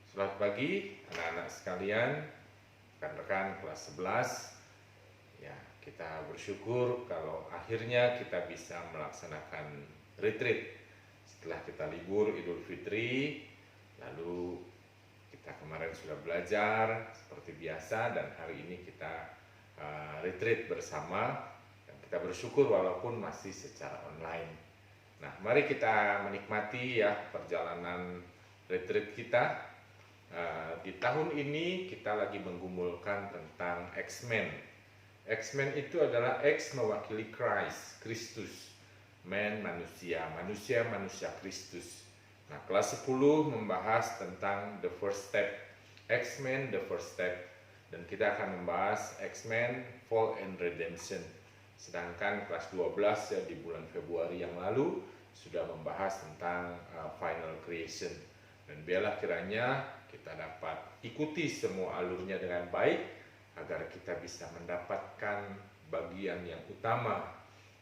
Selamat pagi anak-anak sekalian, rekan-rekan kelas 11. Ya, kita bersyukur kalau akhirnya kita bisa melaksanakan retreat setelah kita libur Idul Fitri. Lalu kita kemarin sudah belajar seperti biasa dan hari ini kita retreat bersama, dan kita bersyukur walaupun masih secara online. Nah, mari kita menikmati ya perjalanan retreat kita. Di tahun ini kita lagi menggumulkan tentang X-Men. X-Men itu adalah X mewakili Christ, Kristus. Men manusia, manusia Kristus. Nah, kelas 10 membahas tentang the first step. X-Men the first step. Dan kita akan membahas X-Men Fall and Redemption. Sedangkan kelas 12 ya di bulan Februari yang lalu sudah membahas tentang Final Creation. Dan biarlah kiranya kita dapat ikuti semua alurnya dengan baik agar kita bisa mendapatkan bagian yang utama,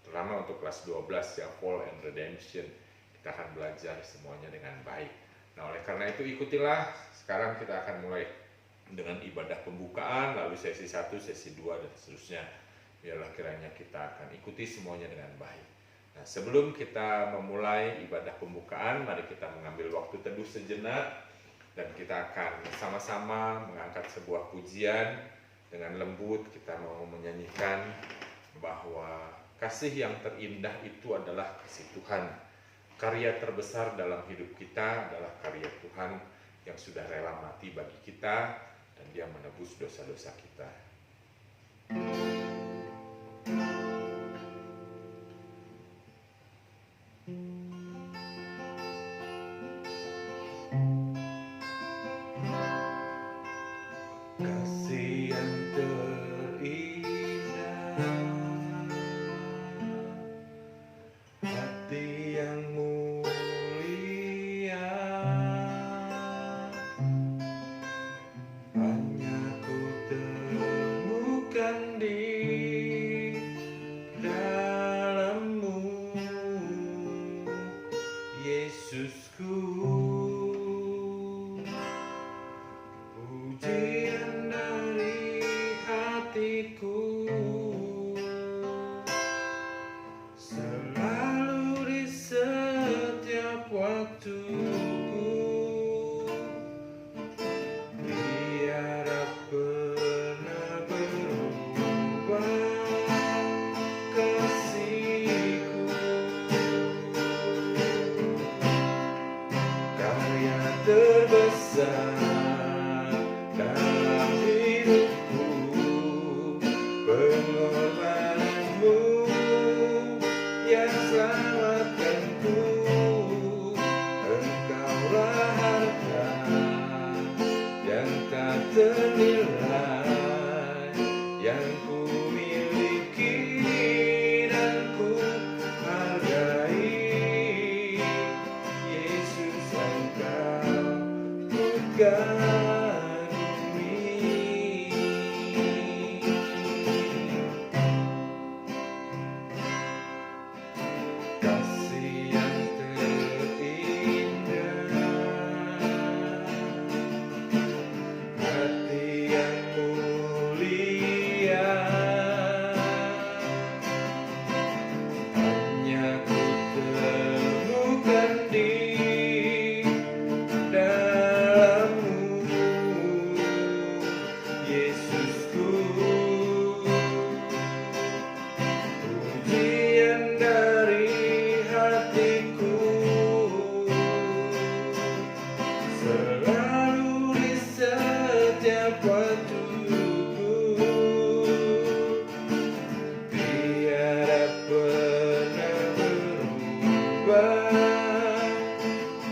terutama untuk kelas 12 ya, Fall and Redemption. Kita akan belajar semuanya dengan baik. Nah, oleh karena itu ikutilah. Sekarang kita akan mulai dengan ibadah pembukaan, lalu sesi 1, sesi 2 dan seterusnya. Biarlah kiranya kita akan ikuti semuanya dengan baik. Nah, sebelum kita memulai ibadah pembukaan, mari kita mengambil waktu teduh sejenak. Dan kita akan sama-sama mengangkat sebuah pujian dengan lembut. Kita mau menyanyikan bahwa kasih yang terindah itu adalah kasih Tuhan. Karya terbesar dalam hidup kita adalah karya Tuhan yang sudah rela mati bagi kita dan Dia menebus dosa-dosa kita. Kasih yang terindah, hati yang mulia, hanya ku temukan di dalam-Mu, Yesusku. Pujian dari hatiku selalu di setiap waktuku, tiada pernah berubah kasih-Ku. Karya terbesar dalam hidupku, pengorbanan-Mu yang selamatkanku. Engkaulah harta yang tak ternilai, yang ku miliki dan ku hargai. Yesus, Engkau ku kasih yang terindah, hati yang mulia, hanya ku temukan di dalam-Mu, Yesusku. Pujian dari hatiku selalu di setiap waktuku, tiada pernah berubah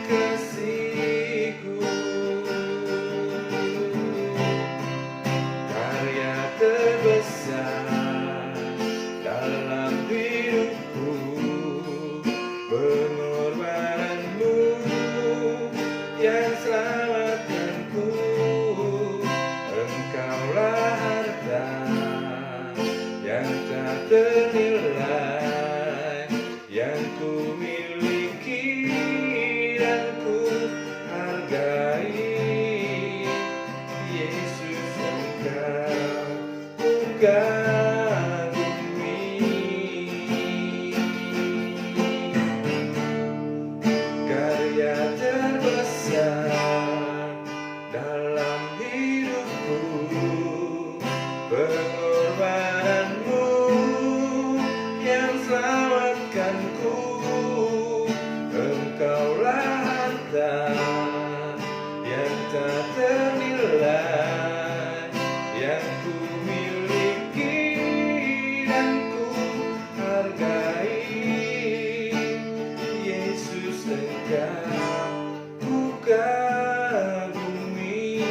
kasih-Ku. Karya terbesar dalam hidupku, pengorbanan-Mu yang selamatkanku. Engkaulah harta yang tak ternilai, yang ku miliki dan ku hargai. kagumi karya terbesar dalam hidupku, pengorbananmu yang selamatkanku. Engkaulah harta yang tak ternilai yang ku miliki dan ku hargai. Yesus, Engkau ku kagumi.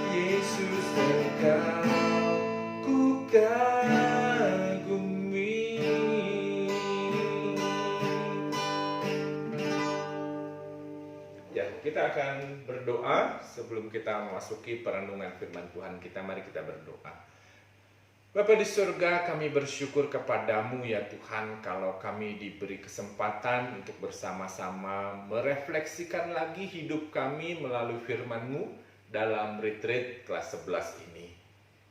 Yesus, Engkau ku kagumi. Ya, kita akan berdoa sebelum kita memasuki perenungan firman Tuhan kita. Mari kita berdoa. Bapa di surga, kami bersyukur kepadamu ya Tuhan, kalau kami diberi kesempatan untuk bersama-sama merefleksikan lagi hidup kami melalui firman-Mu dalam retreat kelas 11 ini.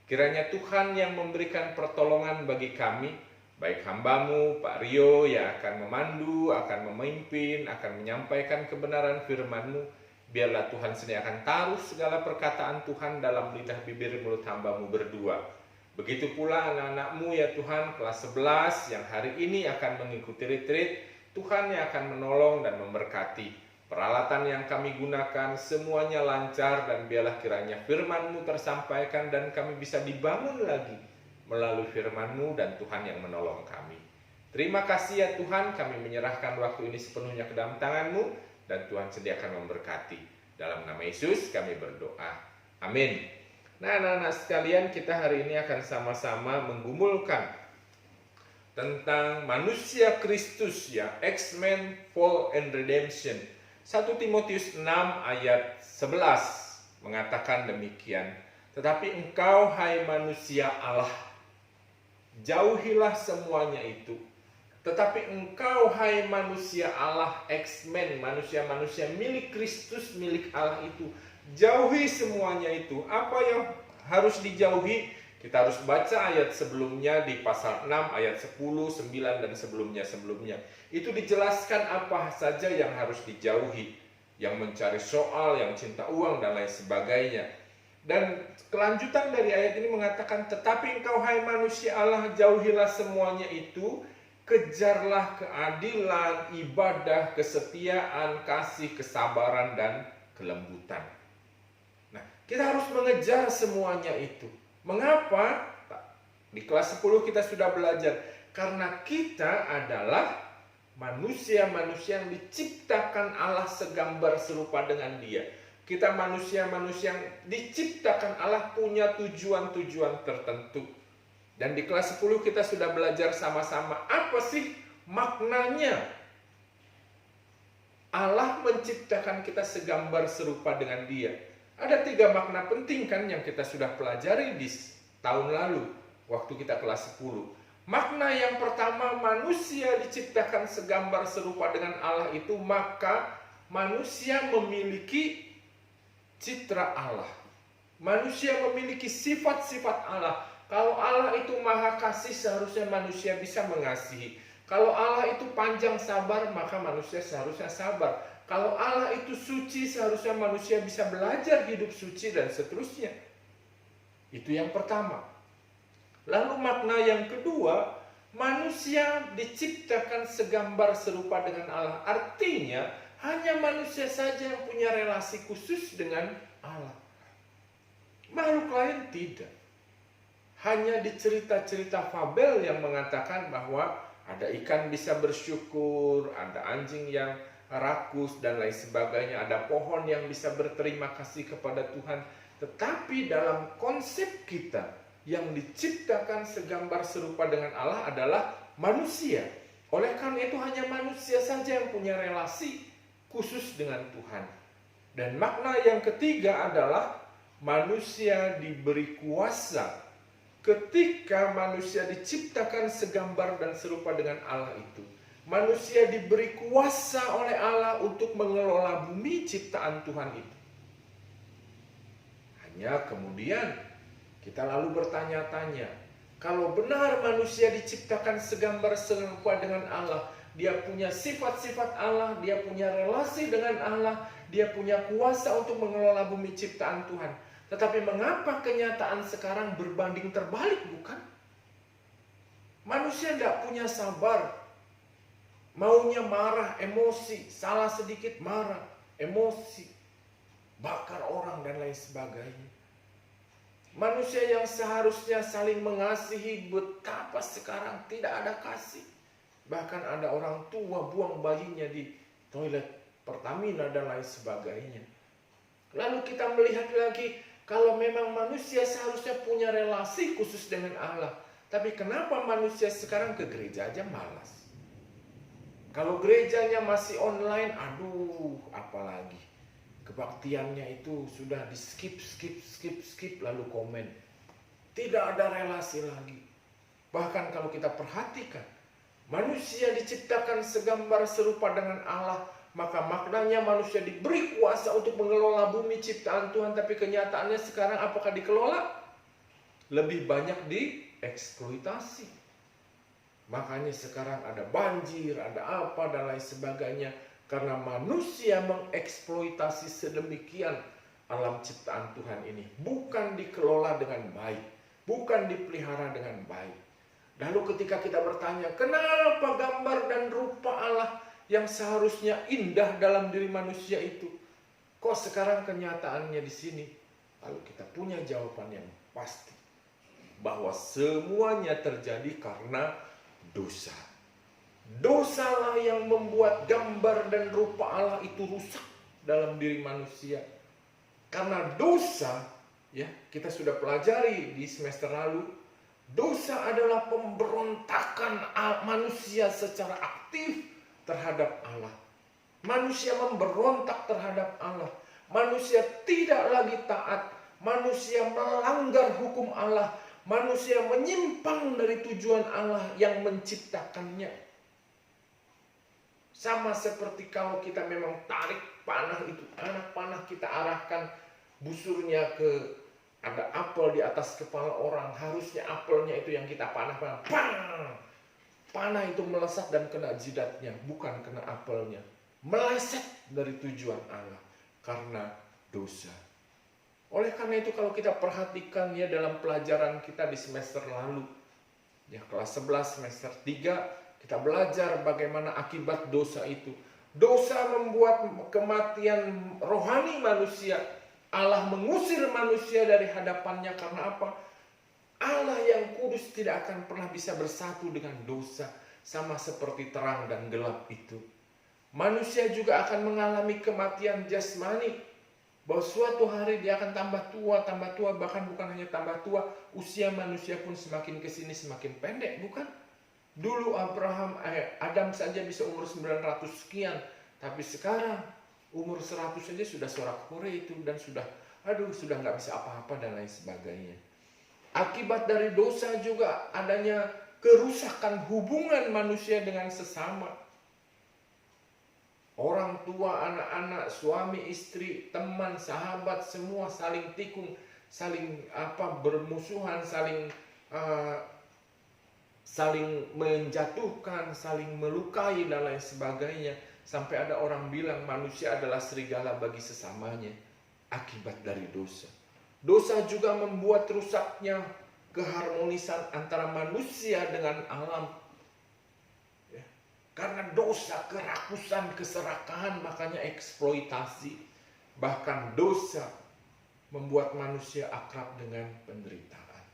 Kiranya Tuhan yang memberikan pertolongan bagi kami, baik hamba-Mu, Pak Rio, yang akan memandu, akan memimpin, akan menyampaikan kebenaran firman-Mu. Biarlah Tuhan sendiri akan taruh segala perkataan Tuhan dalam lidah bibir mulut hamba-Mu berdua. Begitu pula anak-anak-Mu ya Tuhan, kelas 11 yang hari ini akan mengikuti retreat, Tuhan yang akan menolong dan memberkati. Peralatan yang kami gunakan semuanya lancar, dan biarlah kiranya firman-Mu tersampaikan dan kami bisa dibangun lagi melalui firman-Mu, dan Tuhan yang menolong kami. Terima kasih ya Tuhan, kami menyerahkan waktu ini sepenuhnya ke dalam tangan-Mu, dan Tuhan sendiri akan memberkati. Dalam nama Yesus kami berdoa. Amin. Nah, anak-anak sekalian, kita hari ini akan sama-sama menggumulkan tentang manusia Kristus ya, X-Men, Fall and Redemption. 1 Timotius 6 ayat 11 mengatakan demikian. Tetapi engkau, hai manusia Allah, jauhilah semuanya itu. Tetapi engkau, hai manusia Allah, X-Men, manusia-manusia milik Kristus, milik Allah itu, jauhi semuanya itu. Apa yang harus dijauhi? Kita harus baca ayat sebelumnya di pasal 6 ayat 10, 9 dan sebelumnya. Itu dijelaskan apa saja yang harus dijauhi. Yang mencari soal, yang cinta uang dan lain sebagainya. Dan kelanjutan dari ayat ini mengatakan, tetapi engkau hai manusia Allah, jauhilah semuanya itu. Kejarlah keadilan, ibadah, kesetiaan, kasih, kesabaran dan kelembutan. Nah, kita harus mengejar semuanya itu. Mengapa? Di kelas 10 kita sudah belajar. Karena kita adalah manusia-manusia yang diciptakan Allah segambar serupa dengan Dia. Kita manusia-manusia yang diciptakan Allah punya tujuan-tujuan tertentu. Dan di kelas 10 kita sudah belajar sama-sama apa sih maknanya Allah menciptakan kita segambar serupa dengan Dia. Ada 3 makna penting kan yang kita sudah pelajari di tahun lalu waktu kita kelas 10. Makna yang pertama, manusia diciptakan segambar serupa dengan Allah itu, maka manusia memiliki citra Allah. Manusia memiliki sifat-sifat Allah. Kalau Allah itu maha kasih, seharusnya manusia bisa mengasihi. Kalau Allah itu panjang sabar, maka manusia seharusnya sabar. Kalau Allah itu suci, seharusnya manusia bisa belajar hidup suci dan seterusnya. Itu yang pertama. Lalu makna yang kedua, manusia diciptakan segambar serupa dengan Allah. Artinya, hanya manusia saja yang punya relasi khusus dengan Allah. Makhluk lain tidak. Hanya di cerita-cerita fabel yang mengatakan bahwa ada ikan bisa bersyukur, ada anjing yang rakus dan lain sebagainya, ada pohon yang bisa berterima kasih kepada Tuhan. Tetapi dalam konsep kita yang diciptakan segambar serupa dengan Allah adalah manusia. Oleh karena itu hanya manusia saja yang punya relasi khusus dengan Tuhan. Dan makna yang ketiga adalah manusia diberi kuasa. Ketika manusia diciptakan segambar dan serupa dengan Allah itu, manusia diberi kuasa oleh Allah untuk mengelola bumi ciptaan Tuhan itu. Hanya kemudian Kita lalu bertanya-tanya, kalau benar manusia diciptakan segambar serupa dengan Allah, dia punya sifat-sifat Allah, dia punya relasi dengan Allah, dia punya kuasa untuk mengelola bumi ciptaan Tuhan. Tetapi mengapa kenyataan sekarang berbanding terbalik, bukan? Manusia tidak punya sabar. Maunya marah, emosi, salah sedikit marah, emosi, bakar orang dan lain sebagainya. Manusia yang seharusnya saling mengasihi, betapa sekarang tidak ada kasih. Bahkan ada orang tua buang bayinya di toilet Pertamina dan lain sebagainya. Lalu kita melihat lagi, kalau memang manusia seharusnya punya relasi khusus dengan Allah, tapi kenapa manusia sekarang ke gereja aja malas? Kalau gerejanya masih online, aduh, apalagi kebaktiannya itu sudah di skip lalu komen. Tidak ada relasi lagi. Bahkan kalau kita perhatikan, manusia diciptakan segambar serupa dengan Allah, maka maknanya manusia diberi kuasa untuk mengelola bumi ciptaan Tuhan, tapi kenyataannya sekarang apakah dikelola? Lebih banyak dieksploitasi. Makanya sekarang ada banjir, ada apa dan lain sebagainya. Karena manusia mengeksploitasi sedemikian alam ciptaan Tuhan ini. Bukan dikelola dengan baik. Bukan dipelihara dengan baik. Lalu ketika kita bertanya, kenapa gambar dan rupa Allah yang seharusnya indah dalam diri manusia itu, kok sekarang kenyataannya di sini? Lalu kita punya jawaban yang pasti. Bahwa semuanya terjadi karena dosa. Dosalah yang membuat gambar dan rupa Allah itu rusak dalam diri manusia. Karena dosa, ya, kita sudah pelajari di semester lalu, dosa adalah pemberontakan manusia secara aktif terhadap Allah. Manusia memberontak terhadap Allah. Manusia tidak lagi taat. Manusia melanggar hukum Allah. Manusia menyimpang dari tujuan Allah yang menciptakannya. Sama seperti kalau kita memang tarik panah itu, anak panah kita arahkan busurnya ke, ada apel di atas kepala orang, harusnya apelnya itu yang kita panah-panah. Panah itu melesat dan kena jidatnya, bukan kena apelnya. Meleset dari tujuan Allah karena dosa. Oleh karena itu kalau kita perhatikan ya dalam pelajaran kita di semester lalu, ya kelas 11 semester 3, kita belajar bagaimana akibat dosa itu. Dosa membuat kematian rohani manusia. Allah mengusir manusia dari hadapannya karena apa? Allah yang kudus tidak akan pernah bisa bersatu dengan dosa. Sama seperti terang dan gelap itu. Manusia juga akan mengalami kematian jasmani. Bahwa suatu hari dia akan tambah tua, bahkan bukan hanya tambah tua, usia manusia pun semakin kesini semakin pendek, bukan? Dulu Adam saja bisa umur 900 sekian, tapi sekarang umur 100 saja sudah sorak-kore itu, dan sudah nggak bisa apa-apa dan lain sebagainya. Akibat dari dosa juga adanya kerusakan hubungan manusia dengan sesama. Orang tua, anak-anak, suami, istri, teman, sahabat, semua saling tikung, saling bermusuhan, saling menjatuhkan, saling melukai dan lain sebagainya. Sampai ada orang bilang manusia adalah serigala bagi sesamanya akibat dari dosa. Dosa juga membuat rusaknya keharmonisan antara manusia dengan alam. Karena dosa, kerakusan, keserakahan, makanya eksploitasi. Bahkan dosa membuat manusia akrab dengan penderitaan.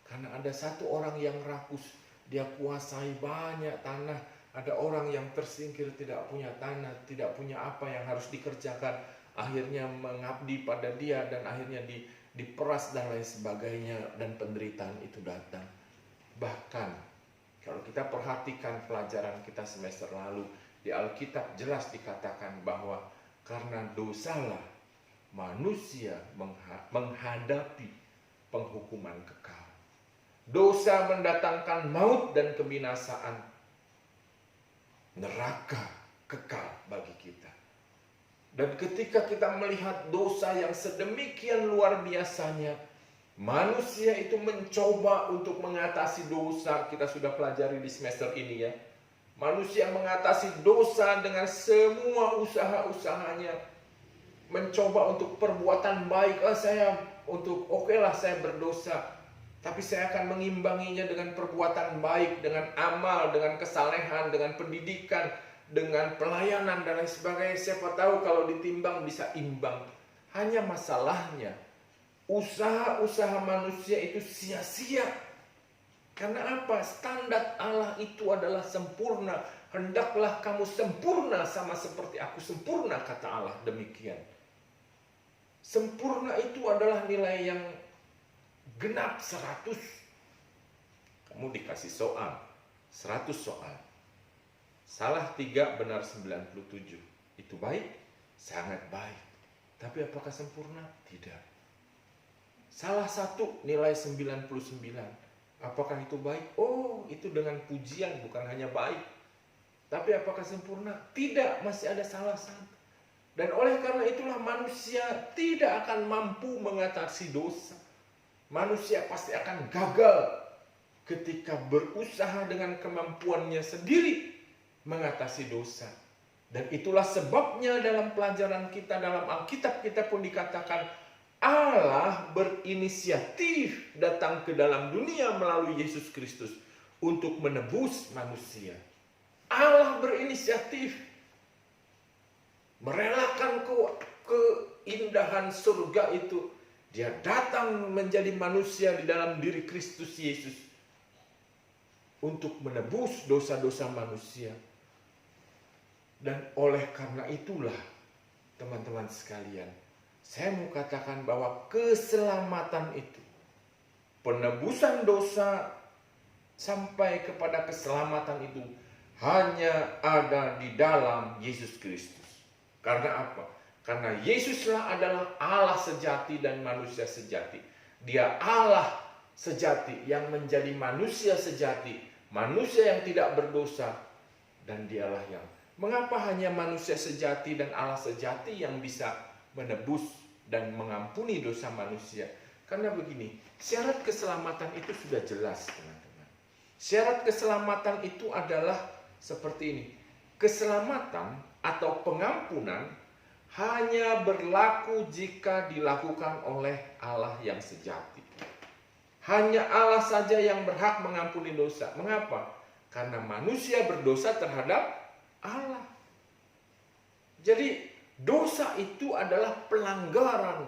Karena ada satu orang yang rakus, dia kuasai banyak tanah. Ada orang yang tersingkir, tidak punya tanah, tidak punya apa yang harus dikerjakan. Akhirnya mengabdi pada dia dan akhirnya diperas dan lain sebagainya. Dan penderitaan itu datang. Bahkan kalau kita perhatikan pelajaran kita semester lalu, di Alkitab jelas dikatakan bahwa karena dosalah manusia menghadapi penghukuman kekal. Dosa mendatangkan maut dan kebinasaan, neraka kekal bagi kita. Dan ketika kita melihat dosa yang sedemikian luar biasanya, Manusia itu mencoba untuk mengatasi dosa. Kita sudah pelajari di semester ini ya. Manusia mengatasi dosa dengan semua usaha-usahanya. Mencoba untuk perbuatan baik. Saya berdosa. Tapi saya akan mengimbanginya dengan perbuatan baik, dengan amal, dengan kesalehan, dengan pendidikan, dengan pelayanan dan lain sebagainya. Siapa tahu kalau ditimbang bisa imbang. Hanya masalahnya, usaha-usaha manusia itu sia-sia. Karena apa? Standar Allah itu adalah sempurna. Hendaklah kamu sempurna sama seperti aku sempurna, kata Allah. Demikian. Sempurna itu adalah nilai yang genap 100. Kamu dikasih soal, 100 soal. Salah 3, benar 97. Itu baik? Sangat baik. Tapi apakah sempurna? Tidak. Salah 1, nilai 99. Apakah itu baik? Oh, itu dengan pujian, bukan hanya baik. Tapi apakah sempurna? Tidak, masih ada salah 1. Dan oleh karena itulah manusia tidak akan mampu mengatasi dosa. Manusia pasti akan gagal ketika berusaha dengan kemampuannya sendiri mengatasi dosa. Dan itulah sebabnya dalam pelajaran kita dalam Alkitab kita pun dikatakan Allah berinisiatif datang ke dalam dunia melalui Yesus Kristus untuk menebus manusia. Allah berinisiatif merelakan keindahan surga itu. Dia datang menjadi manusia di dalam diri Kristus Yesus untuk menebus dosa-dosa manusia. Dan oleh karena itulah, teman-teman sekalian, saya mau katakan bahwa keselamatan itu, penebusan dosa sampai kepada keselamatan itu hanya ada di dalam Yesus Kristus. Karena apa? Karena Yesuslah adalah Allah sejati dan manusia sejati. Dia Allah sejati yang menjadi manusia sejati, manusia yang tidak berdosa, dan dialah yang. Mengapa hanya manusia sejati dan Allah sejati yang bisa menebus dan mengampuni dosa manusia? Karena begini, syarat keselamatan itu sudah jelas, teman-teman. Syarat keselamatan itu adalah seperti ini. Keselamatan atau pengampunan hanya berlaku jika dilakukan oleh Allah yang sejati. Hanya Allah saja yang berhak mengampuni dosa. Mengapa? Karena manusia berdosa terhadap Allah. Jadi dosa itu adalah pelanggaran,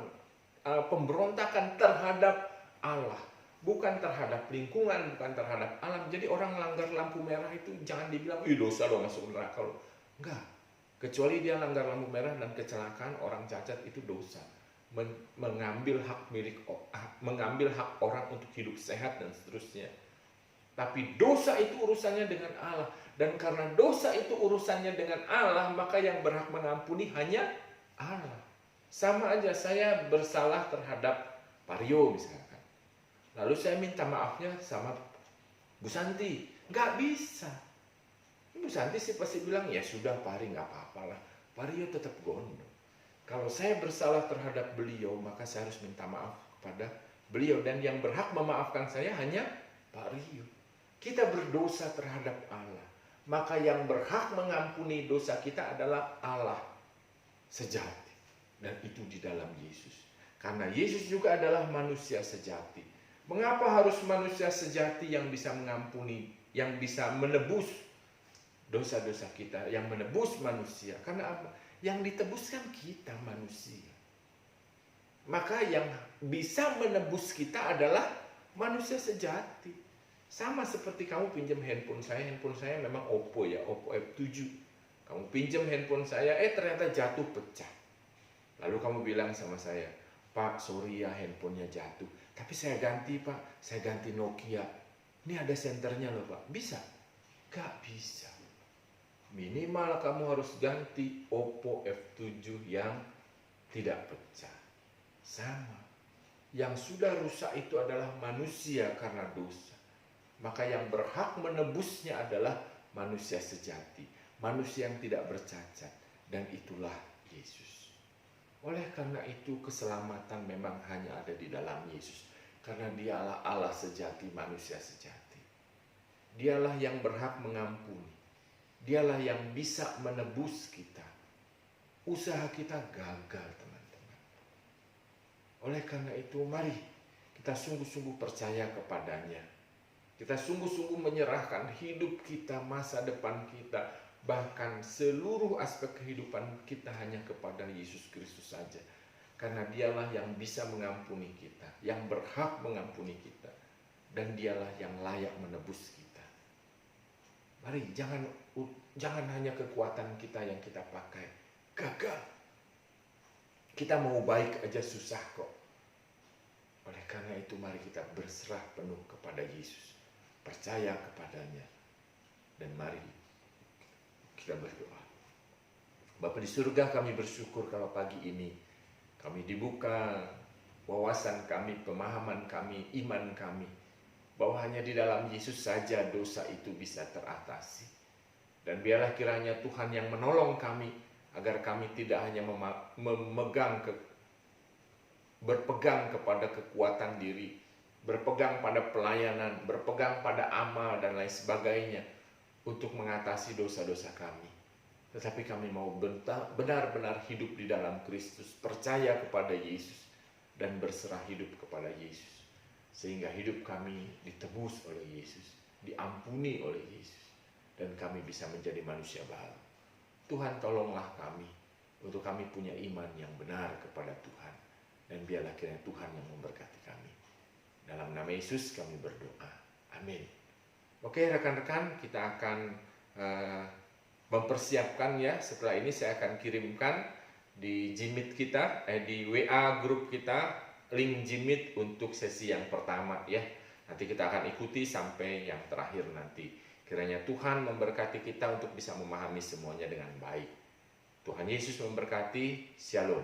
pemberontakan terhadap Allah. Bukan terhadap lingkungan, bukan terhadap alam. Jadi orang melanggar lampu merah itu jangan dibilang, dosa dong masuk neraka loh. Enggak. Kecuali dia langgar lampu merah dan kecelakaan orang cacat itu dosa. Mengambil hak orang untuk hidup sehat dan seterusnya. Tapi dosa itu urusannya dengan Allah. Dan karena dosa itu urusannya dengan Allah, maka yang berhak mengampuni hanya Allah. Sama aja saya bersalah terhadap Pak Rio misalkan. Lalu saya minta maafnya sama Bu Santi. Nggak bisa. Bu Santi sih pasti bilang, ya sudah Pak Rio, nggak apa-apalah. Pak Rio tetap gondok. Kalau saya bersalah terhadap beliau, maka saya harus minta maaf kepada beliau. Dan yang berhak memaafkan saya hanya Pak Rio. Kita berdosa terhadap Allah. Maka yang berhak mengampuni dosa kita adalah Allah sejati. Dan itu di dalam Yesus. Karena Yesus juga adalah manusia sejati. Mengapa harus manusia sejati yang bisa mengampuni, yang bisa menebus dosa-dosa kita, yang menebus manusia? Karena apa? Yang ditebuskan kita manusia. Maka yang bisa menebus kita adalah manusia sejati. Sama seperti kamu pinjam handphone saya memang Oppo ya, Oppo F7. Kamu pinjam handphone saya, ternyata jatuh pecah. Lalu kamu bilang sama saya, Pak, sorry ya handphonenya jatuh. Tapi saya ganti Pak, saya ganti Nokia. Ini ada senternya loh Pak, bisa? Gak bisa. Minimal kamu harus ganti Oppo F7 yang tidak pecah. Sama. Yang sudah rusak itu adalah manusia karena dosa. Maka yang berhak menebusnya adalah manusia sejati. Manusia yang tidak bercacat. Dan itulah Yesus. Oleh karena itu keselamatan memang hanya ada di dalam Yesus. Karena dialah Allah sejati, manusia sejati. Dialah yang berhak mengampuni. Dialah yang bisa menebus kita. Usaha kita gagal, teman-teman. Oleh karena itu, mari kita sungguh-sungguh percaya kepadanya. Kita sungguh-sungguh menyerahkan hidup kita, masa depan kita, bahkan seluruh aspek kehidupan kita hanya kepada Yesus Kristus saja. Karena dialah yang bisa mengampuni kita, yang berhak mengampuni kita, dan dialah yang layak menebus kita. Mari jangan hanya kekuatan kita yang kita pakai. Gagal. Kita mau baik aja susah kok. Oleh karena itu mari kita berserah penuh kepada Yesus. Percaya kepadanya. Dan mari kita berdoa. Bapa di surga, kami bersyukur kalau pagi ini kami dibuka wawasan kami, pemahaman kami, iman kami, bahwa hanya di dalam Yesus saja dosa itu bisa teratasi. Dan biarlah kiranya Tuhan yang menolong kami, agar kami tidak hanya berpegang kepada kekuatan diri, berpegang pada pelayanan, berpegang pada amal dan lain sebagainya untuk mengatasi dosa-dosa kami. Tetapi kami mau benar-benar hidup di dalam Kristus, percaya kepada Yesus, dan berserah hidup kepada Yesus. Sehingga hidup kami ditebus oleh Yesus, diampuni oleh Yesus, dan kami bisa menjadi manusia baru. Tuhan, tolonglah kami, untuk kami punya iman yang benar kepada Tuhan. Dan biarlah kiranya Tuhan yang memberkati kami. Dalam nama Yesus kami berdoa. Amin. Oke rekan-rekan, kita akan mempersiapkan ya. Setelah ini saya akan kirimkan di Jimit kita, di WA grup kita, link Jimit untuk sesi yang pertama ya. Nanti kita akan ikuti sampai yang terakhir nanti. Kiranya Tuhan memberkati kita untuk bisa memahami semuanya dengan baik. Tuhan Yesus memberkati. Shalom.